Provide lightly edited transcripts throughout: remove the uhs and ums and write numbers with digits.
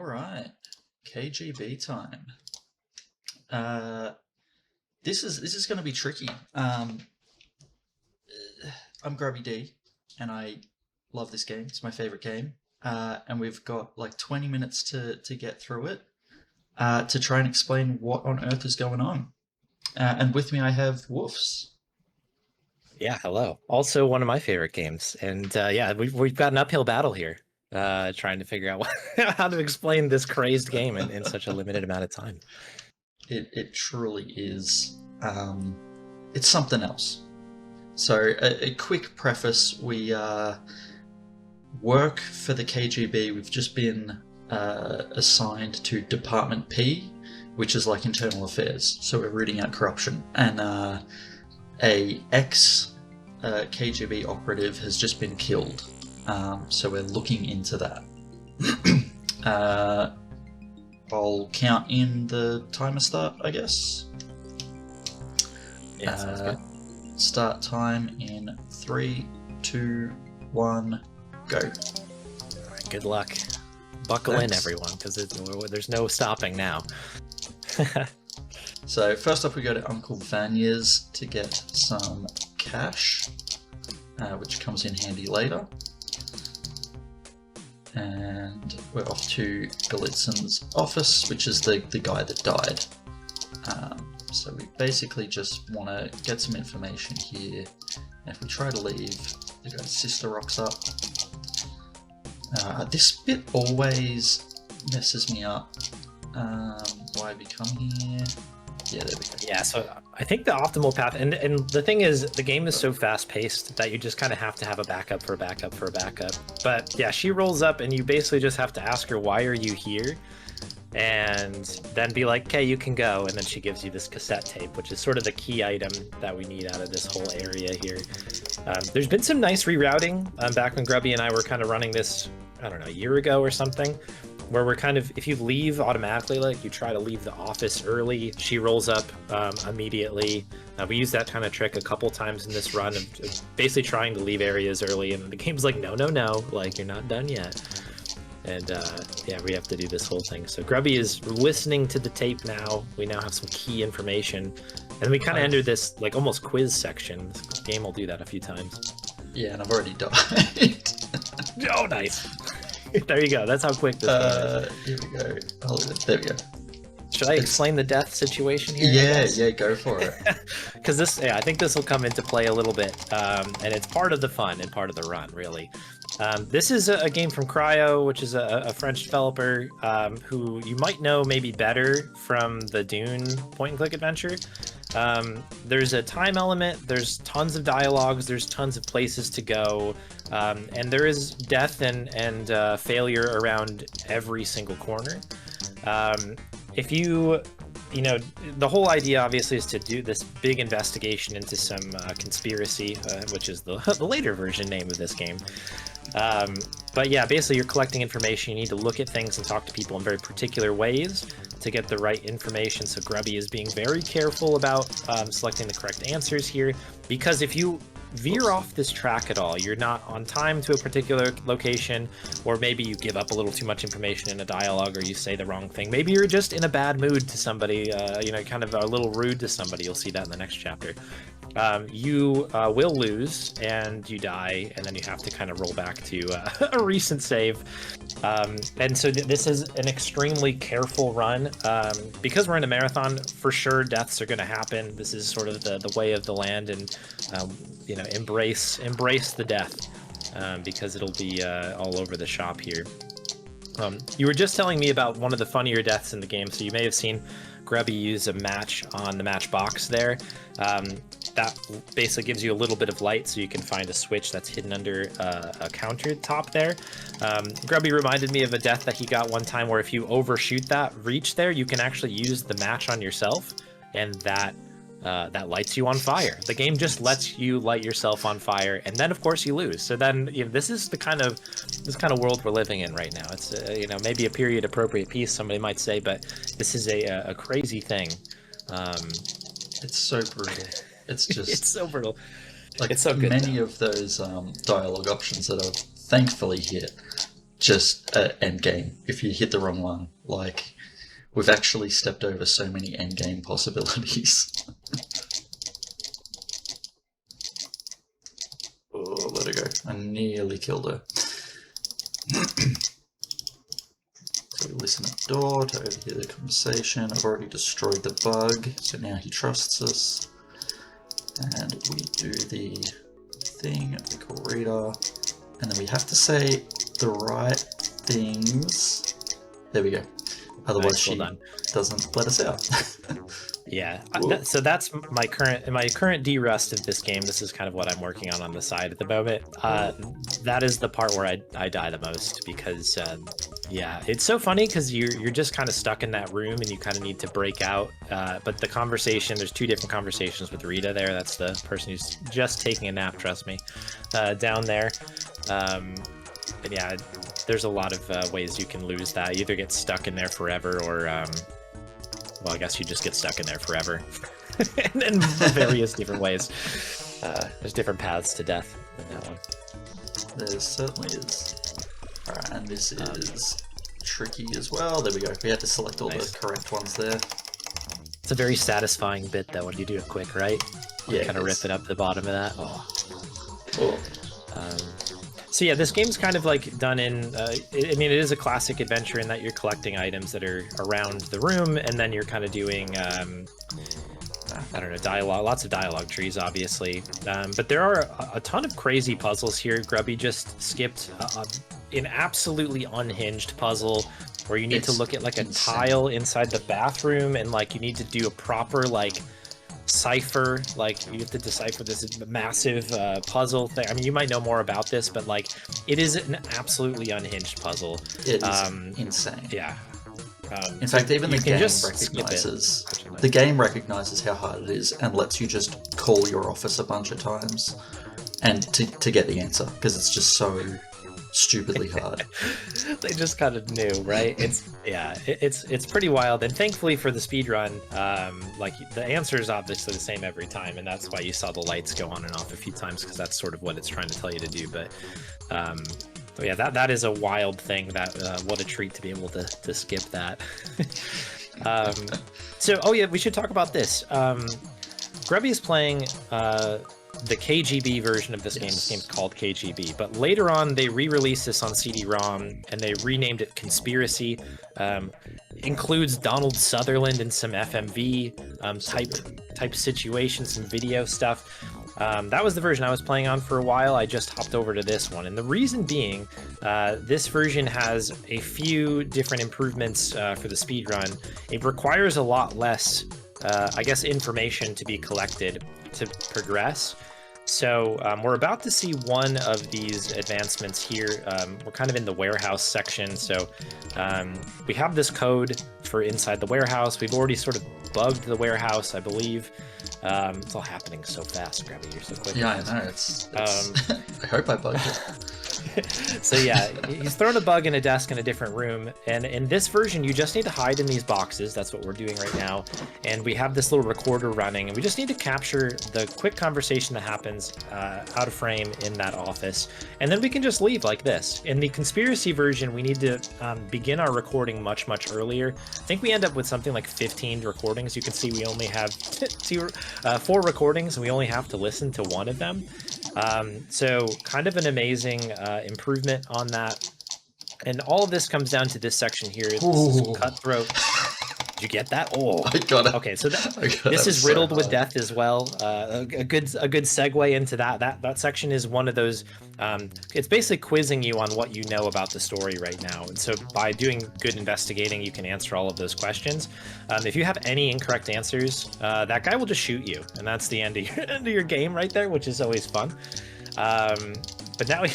right, KGB time. This is going to be tricky. I'm GrubbyD, and I love this game. It's my favorite game. And we've got like 20 minutes to get through it to try and explain what on earth is going on. And with me, I have Woofs. Yeah, hello. Also one of my favorite games. And yeah, we've got an uphill battle here, trying to figure out how to explain this crazed game in such a limited amount of time. It truly is. It's something else. So a quick preface: we work for the KGB. We've just been assigned to Department P, which is like internal affairs. So we're rooting out corruption, and a ex KGB operative has just been killed. So we're looking into that. I'll count in the timer start, I guess. Yeah, sounds good. Start time in 3, 2, 1, go. All right, good luck. Buckle in, everyone, because there's no stopping now. So first up, we go to Uncle Vanya's to get some cash, which comes in handy later. And we're off to Golitsyn's office, which is the guy that died. So we basically just want to get some information here. And if we try to leave, the guy's sister rocks up. This bit always messes me up. Why have you come here? Yeah, there we go. Yeah, so I think the optimal path, and the thing is, the game is so fast-paced that you just kind of have to have a backup for a backup for a backup. But yeah, she rolls up, and you basically just have to ask her, why are you here? And then be like, okay, you can go. And then she gives you this cassette tape, which is sort of the key item that we need out of this whole area here. There's been some nice rerouting back when Grubby and I were kind of running this, I don't know, a year ago or something, where we're kind of, if you leave automatically, like you try to leave the office early, she rolls up immediately. We used that kind of trick a couple times in this run of basically trying to leave areas early, and the game's like, no, like you're not done yet. And yeah, we have to do this whole thing. So Grubby is listening to the tape now. We now have some key information. And we kind of entered this like almost quiz section. This game will do that a few times. Yeah, and I've already died. Oh, nice. There you go. That's how quick this is. Here we go. Oh, there we go. Should I explain the death situation here? Yeah, go for it. Because this, yeah, I think this will come into play a little bit, and it's part of the fun and part of the run, really. This is a game from Cryo, which is a French developer who you might know maybe better from the Dune point-and-click adventure. There's a time element, there's tons of dialogues, there's tons of places to go, and there is death and failure around every single corner. If you know, the whole idea obviously is to do this big investigation into some conspiracy, which is the later version name of this game. But yeah, basically you're collecting information. You need to look at things and talk to people in very particular ways to get the right information. So Grubby is being very careful about selecting the correct answers here, because if you veer off this track at all, you're not on time to a particular location, or maybe you give up a little too much information in a dialogue, or you say the wrong thing. Maybe you're just in a bad mood to somebody, you know, kind of a little rude to somebody. You'll see that in the next chapter. You will lose and you die, and then you have to kind of roll back to a recent save. And so this is an extremely careful run. Because we're in a marathon, for sure deaths are going to happen. This is sort of the way of the land, and you know, embrace the death, because it'll be all over the shop here. You were just telling me about one of the funnier deaths in the game, so you may have seen Grubby use a match on the matchbox there. That basically gives you a little bit of light so you can find a switch that's hidden under a countertop there. Grubby reminded me of a death that he got one time where if you overshoot that reach there, you can actually use the match on yourself, and that lights you on fire. The game just lets you light yourself on fire, and then of course you lose. So then, you know, this is the kind of world we're living in right now. It's you know, maybe a period appropriate piece, somebody might say, but this is a crazy thing. It's so brutal. It's just it's so brutal. Like, it's so good. Many of those dialogue options that I've thankfully hit just end game if you hit the wrong one. Like, we've actually stepped over so many end game possibilities. Oh, let her go. I nearly killed her. So we listen at the door to overhear the conversation. I've already destroyed the bug, so now he trusts us. And we do the thing we call reader, and then we have to say the right things. There we go. Otherwise, nice, well she doesn't let us out. Yeah, so that's my current de-rust of this game. This is kind of what I'm working on the side at the moment. That is the part where I die the most, because yeah, it's so funny because you're just kind of stuck in that room and you kind of need to break out. But the conversation, there's two different conversations with Rita there. That's the person who's just taking a nap, trust me, down there. And yeah, there's a lot of ways you can lose that. You either get stuck in there forever, or well, I guess you just get stuck in there forever. And in various different ways. There's different paths to death in that one. There certainly is. Alright, and this is tricky as well. There we go. We had to select all the correct ones there. It's a very satisfying bit, though, when you do it quick, right? Yeah. Kind of rip it up the bottom of that. Oh. Oh. So yeah, this game's kind of like done in, I mean, it is a classic adventure in that you're collecting items that are around the room, and then you're kind of doing, I don't know, dialogue, lots of dialogue trees, obviously. But there are a ton of crazy puzzles here. Grubby just skipped an absolutely unhinged puzzle where you need to look at like a tile inside the bathroom, and like you need to do a proper like cipher, like you have to decipher this massive puzzle thing. I mean, you might know more about this, but like it is an absolutely unhinged puzzle. It is insane. Yeah. In fact, even the game recognizes how hard it is and lets you just call your office a bunch of times and to get the answer, because it's just so stupidly hard. They just kind of knew, right? It's pretty wild, and thankfully for the speedrun, like the answer is obviously the same every time, and that's why you saw the lights go on and off a few times, because that's sort of what it's trying to tell you to do. But yeah, that is a wild thing. That what a treat to be able to skip that. So, oh yeah, we should talk about this. Grubby is playing the KGB version of this game. This game's called KGB, but later on they re-released this on CD-ROM and they renamed it Conspiracy. Includes Donald Sutherland and some FMV type situations, some video stuff. That was the version I was playing on for a while. I just hopped over to this one, and the reason being, this version has a few different improvements for the speedrun. It requires a lot less, I guess, information to be collected to progress. So we're about to see one of these advancements here. We're kind of in the warehouse section. So we have this code for inside the warehouse. We've already sort of bugged the warehouse, I believe. It's all happening so fast, Grubby. You're so quick. Yeah, I know. It's I hope I bugged it. So yeah, he's thrown a bug in a desk in a different room, and in this version you just need to hide in these boxes. That's what we're doing right now, and we have this little recorder running, and we just need to capture the quick conversation that happens out of frame in that office, and then we can just leave like this. In the conspiracy version, we need to begin our recording much earlier. I think we end up with something like 15 recordings. You can see we only have 4 recordings, and we only have to listen to one of them. So kind of an amazing improvement on that. And all of this comes down to this section here. This is cutthroat. Did you get that? Oh, I got it. Okay, so this is riddled with death as well. A good segue into that. That section is one of those. It's basically quizzing you on what you know about the story right now. And so by doing good investigating, you can answer all of those questions. If you have any incorrect answers, that guy will just shoot you, and that's the end of your game right there, which is always fun. But now we.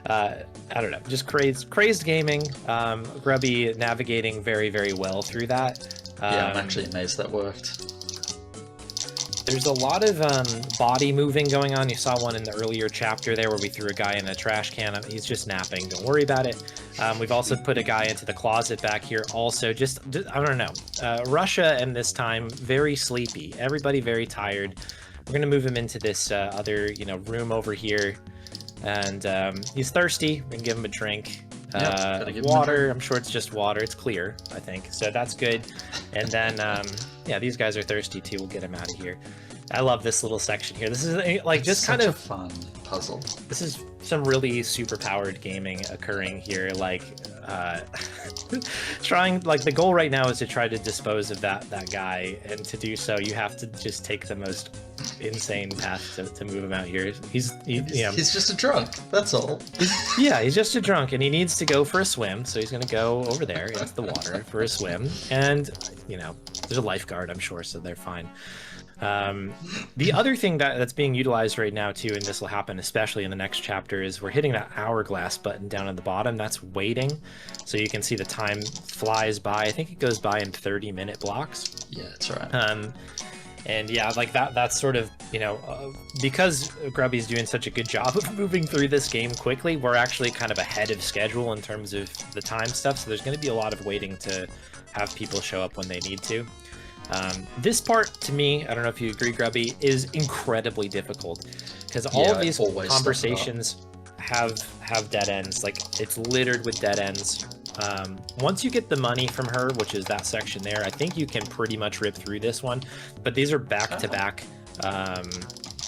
I don't know, just crazed gaming. Grubby navigating very well through that. Yeah, I'm actually amazed that worked. There's a lot of body moving going on. You saw one in the earlier chapter there where we threw a guy in a trash can. He's just napping. Don't worry about it. We've also put a guy into the closet back here. Also, just I don't know. Russia and this time very sleepy. Everybody very tired. We're gonna move him into this other room over here. And he's thirsty. We're gonna give him a drink. Gotta give 'em a Water, drink. I'm sure it's just water. It's clear, I think. So that's good. And then, yeah, these guys are thirsty too. We'll get them out of here. I love this little section here. This is like It's just kind such of a fun puzzle. this is some really super powered gaming occurring here. Like, trying, like, the goal right now is to try to dispose of that guy, and to do so, you have to just take the most insane path to move him out here. He's just a drunk. That's all. yeah, he's just a drunk, and he needs to go for a swim. So he's gonna go over there into the water for a swim, and there's a lifeguard, I'm sure, so they're fine. The other thing that's being utilized right now too, and this will happen especially in the next chapter, is we're hitting that hourglass button down at the bottom. That's waiting, so you can see the time flies by. I think it goes by in 30-minute blocks. Yeah, that's right. And yeah, like that's sort of, because Grubby's doing such a good job of moving through this game quickly, we're actually kind of ahead of schedule in terms of the time stuff, so there's going to be a lot of waiting to have people show up when they need to. This part, to me, I don't know if you agree, Grubby, is incredibly difficult, because all of these conversations have dead ends. Like, it's littered with dead ends. Once you get the money from her, which is that section there, I think you can pretty much rip through this one. But these are back-to-back,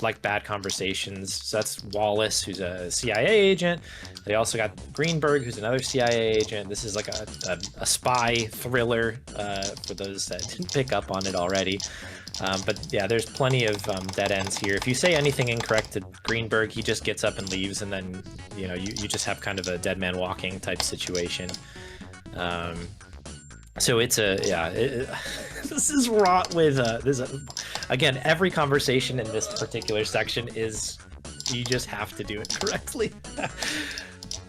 like, bad conversations. So that's Wallace, who's a CIA agent. They also got Greenberg, who's another CIA agent. This is like a spy thriller, for those that didn't pick up on it already. But yeah, there's plenty of dead ends here. If you say anything incorrect to Greenberg, he just gets up and leaves, and then you just have kind of a dead man walking type situation. So it's this is wrought with again, every conversation in this particular section is, you just have to do it correctly.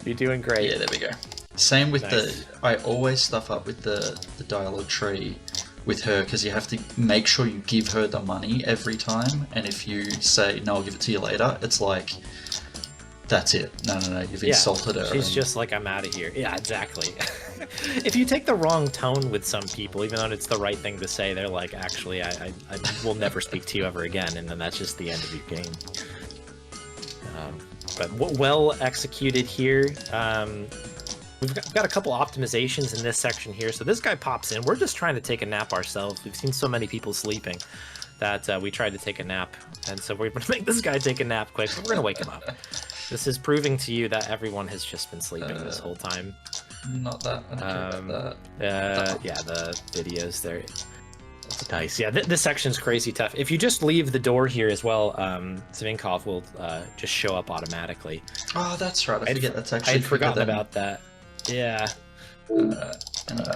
You're doing great. Yeah, there we go. Same with Nice. I always stuff up with the dialogue tree with her, because you have to make sure you give her the money every time, and if you say, no, I'll give it to you later, it's like, that's it. No, you've insulted her. She's just like, I'm out of here. Yeah, exactly. If you take the wrong tone with some people, even though it's the right thing to say, they're like, actually, I will never speak to you ever again, and then that's just the end of your game. But well executed here. We've got a couple optimizations in this section here. So this guy pops in. We're just trying to take a nap ourselves. We've seen so many people sleeping that we tried to take a nap. And so we're going to make this guy take a nap quick. But we're going to wake him up. This is proving to you that everyone has just been sleeping this whole time. Not that. I don't care about that. Yeah, the videos there. Nice. Yeah, this section's crazy tough. If you just leave the door here as well, Zvinkov will just show up automatically. Oh, that's right. I forget that's actually. I'd forgotten about that. Yeah. Anyway,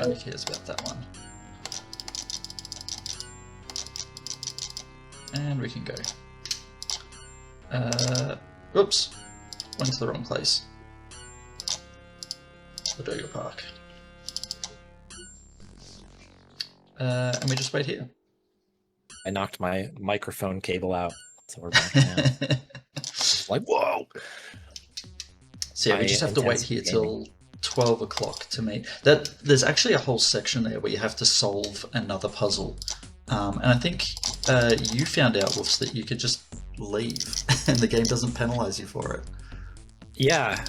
who cares about that one? And we can go. Oops. Went to the wrong place. The Dogo Park. And we just wait here. I knocked my microphone cable out, so we're back now. Like, whoa! So yeah, we just have to wait here till 12 o'clock to meet. There's actually a whole section there where you have to solve another puzzle. And I think you found out, Wolfs, that you could just leave and the game doesn't penalize you for it. Yeah.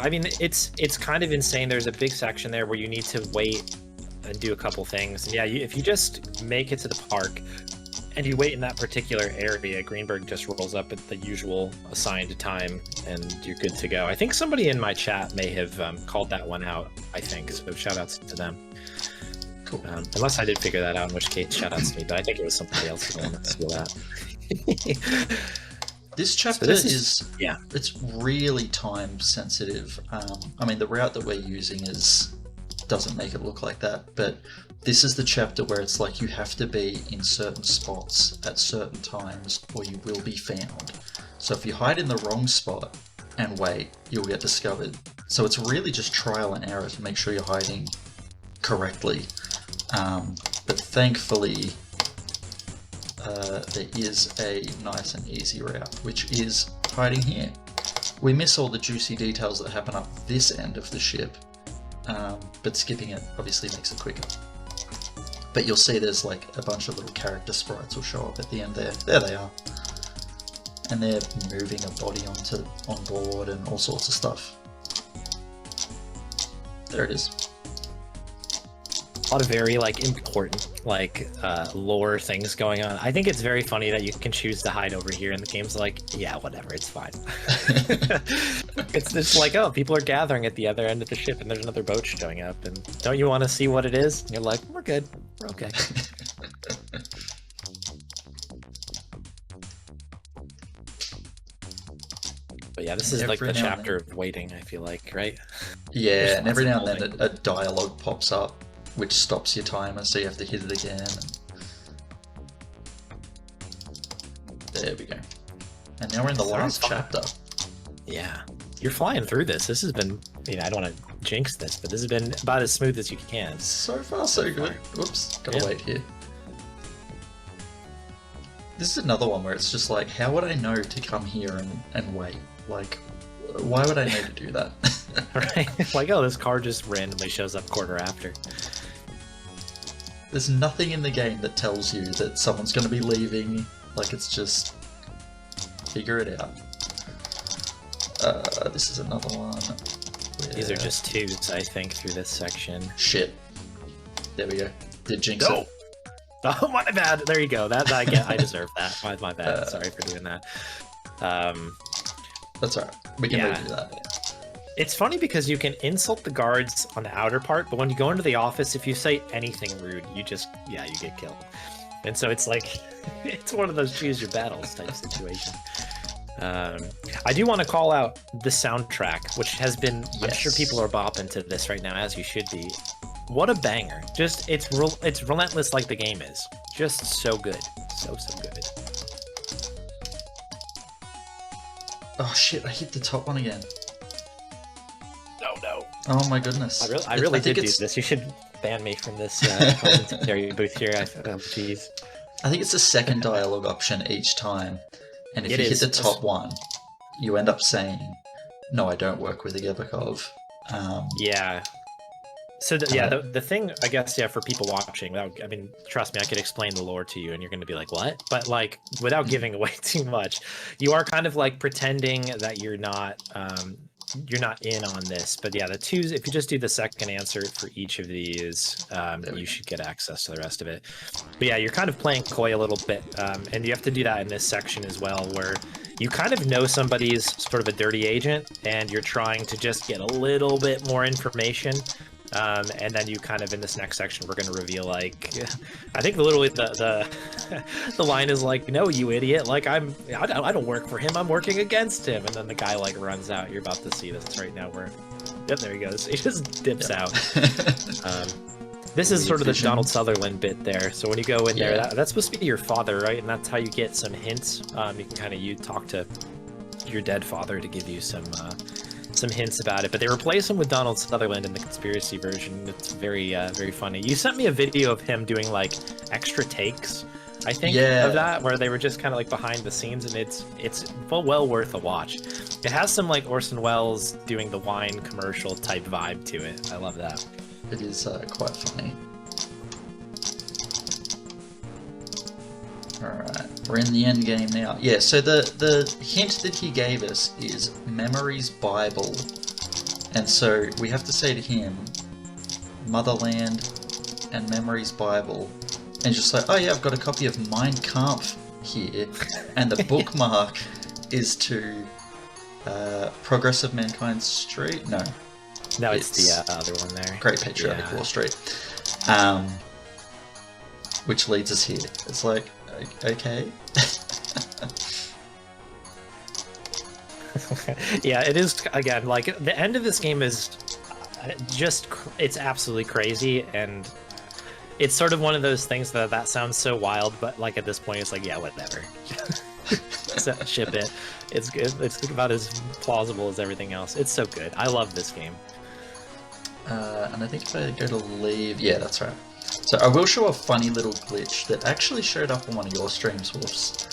I mean, it's kind of insane. There's a big section there where you need to wait and do a couple things. And yeah, if you just make it to the park and you wait in that particular area, Greenberg just rolls up at the usual assigned time and you're good to go. I think somebody in my chat may have called that one out, I think, so shout outs to them. Cool. Unless I did figure that out, in which case shout outs to me, but I think it was somebody else who wanted to steal that. This chapter it's really time sensitive. I mean, the route that we're using doesn't make it look like that, but this is the chapter where it's like you have to be in certain spots at certain times or you will be found. So if you hide in the wrong spot and wait, you'll get discovered. So it's really just trial and error to make sure you're hiding correctly. But thankfully, there is a nice and easy route, which is hiding here. We miss all the juicy details that happen up this end of the ship, but skipping it obviously makes it quicker. But you'll see there's like a bunch of little character sprites will show up at the end there. There they are. And they're moving a body on board and all sorts of stuff. There it is. A lot of very like important like lore things going on. I think it's very funny that you can choose to hide over here, and the game's like, yeah, whatever, it's fine. It's just like, oh, people are gathering at the other end of the ship, and there's another boat showing up, and don't you want to see what it is? And you're like, we're good, we're okay. But yeah, this is like the chapter of waiting, I feel like, right? Yeah, and every now and then a dialogue pops up, which stops your timer, so you have to hit it again. There we go. And now we're in the last chapter. Yeah. You're flying through this. This has been, you know, I don't want to jinx this, but this has been about as smooth as you can. So far, so good. Whoops, gotta wait here. This is another one where it's just like, how would I know to come here and wait? Like, why would I know to do that? Right? Like, oh, this car just randomly shows up quarter after. There's nothing in the game that tells you that someone's going to be leaving. Like, it's just... figure it out. This is another one. These are just twos, I think, through this section. Shit. There we go. Did jinx it. Oh, my bad. There you go. That I deserve that. My bad. Sorry for doing that. That's alright. We can redo that. It's funny because you can insult the guards on the outer part, but when you go into the office, if you say anything rude, you just, you get killed. And so it's like, it's one of those choose your battles type situation. I do want to call out the soundtrack, which has been, I'm sure people are bopping to this right now, as you should be. What a banger. Just, it's relentless like the game is. Just so good. So good. Oh shit, I hit the top one again. No. Oh my goodness. I really did do this. You should ban me from this commentary booth here. Oh, jeez. I think it's the second dialogue option each time. And if you hit the top one, you end up saying, no, I don't work with Igebikov. Yeah. So the thing, I guess, for people watching, I mean, trust me, I could explain the lore to you, and you're going to be like, "What?" But like, without giving away too much, you are kind of like pretending that you're not in on this. But yeah, the twos. If you just do the second answer for each of these, you should get access to the rest of it. But yeah, you're kind of playing coy a little bit, and you have to do that in this section as well, where you kind of know somebody's sort of a dirty agent, and you're trying to just get a little bit more information. And then you kind of, in this next section, we're going to reveal, like, I think literally the line is like, no, you idiot, like, I don't work for him, I'm working against him. And then the guy, like, runs out. You're about to see this right now where, yep, there he goes. He just dips out. This is sort of the Donald Sutherland bit there. So when you go in there, that's supposed to be your father, right? And that's how you get some hints. You can kind of talk to your dead father to give you some hints about it, but they replace him with Donald Sutherland in the conspiracy version. It's very very funny. You sent me a video of him doing like extra takes, I think, of that, where they were just kind of like behind the scenes, and it's well worth a watch. It has some like Orson Welles doing the wine commercial type vibe to it. I love that. It is quite funny. Alright, we're in the end game now. Yeah, so the hint that he gave us is Memory's Bible. And so we have to say to him, Motherland and Memory's Bible. And just like, oh yeah, I've got a copy of Mein Kampf here. And the bookmark is to Progress of Mankind Street? No, it's the other one there. Great Patriotic War Street. Which leads us here. It's like, okay. Yeah, it is, again, like, the end of this game is just, it's absolutely crazy, and it's sort of one of those things that sounds so wild, but like at this point it's like, yeah, whatever. Ship it. It's good. It's about as plausible as everything else. It's so good. I love this game. And I think if I go to leave, yeah, that's right. So I will show a funny little glitch that actually showed up on one of your streams, Wolves.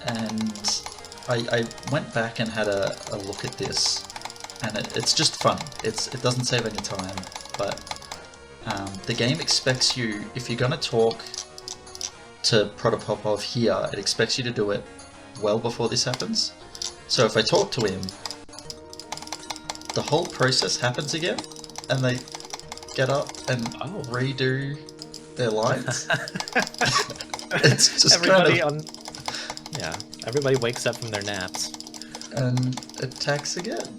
And I went back and had a look at this, and it's just funny. It doesn't save any time, but the game expects you, if you're going to talk to Protopopov here, it expects you to do it well before this happens. So if I talk to him, the whole process happens again, and they get up and redo their lines. It's just everybody everybody wakes up from their naps and attacks again.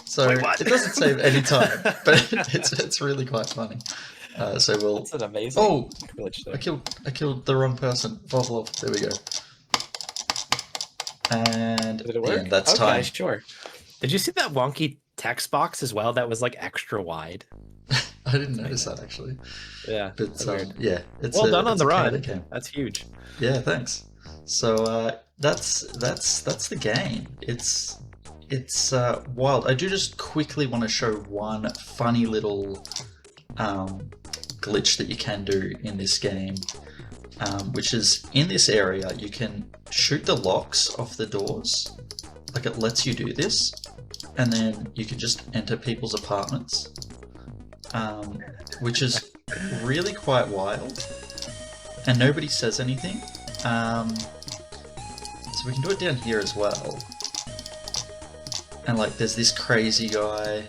So Wait, what? it doesn't save any time, but it's really quite funny. So we'll. That's an amazing. Oh, glitch there. I killed the wrong person. Vovlov. There we go. And Did it work? yeah, that's time. Sure. Did you see that wonky text box as well? That was like extra wide. I didn't notice that actually. Yeah, but yeah, it's well done on the run. Game. That's huge. Yeah, thanks. So that's the game. It's wild. I do just quickly want to show one funny little glitch that you can do in this game, which is in this area you can shoot the locks off the doors. Like it lets you do this, and then you can just enter people's apartments, which is really quite wild, and nobody says anything. So we can do it down here as well. And like there's this crazy guy.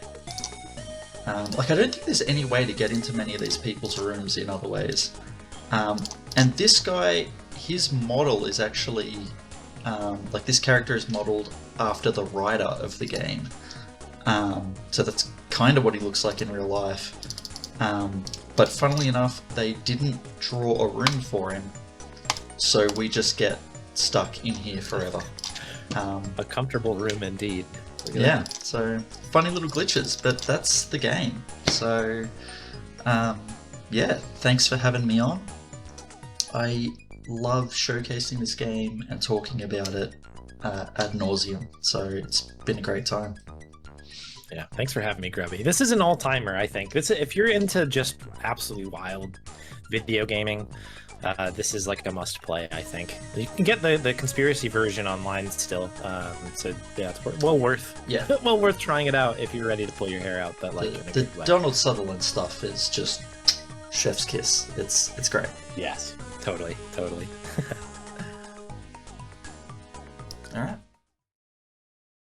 Like I don't think there's any way to get into many of these people's rooms in other ways. And this guy, his model is actually, like this character is modeled after the writer of the game. So that's kind of what he looks like in real life. But funnily enough, they didn't draw a room for him. So we just get stuck in here forever. A comfortable room indeed. Yeah, so funny little glitches, but that's the game. So, yeah, thanks for having me on. I love showcasing this game and talking about it ad nauseum, so it's been a great time. Yeah, thanks for having me, Grubby. This is an all-timer, I think. If you're into just absolutely wild video gaming, this is like a must-play, I think. You can get the conspiracy version online still, so yeah, it's well worth trying it out if you're ready to pull your hair out. But like the Donald Sutherland stuff is just chef's kiss. It's great. Yes, totally.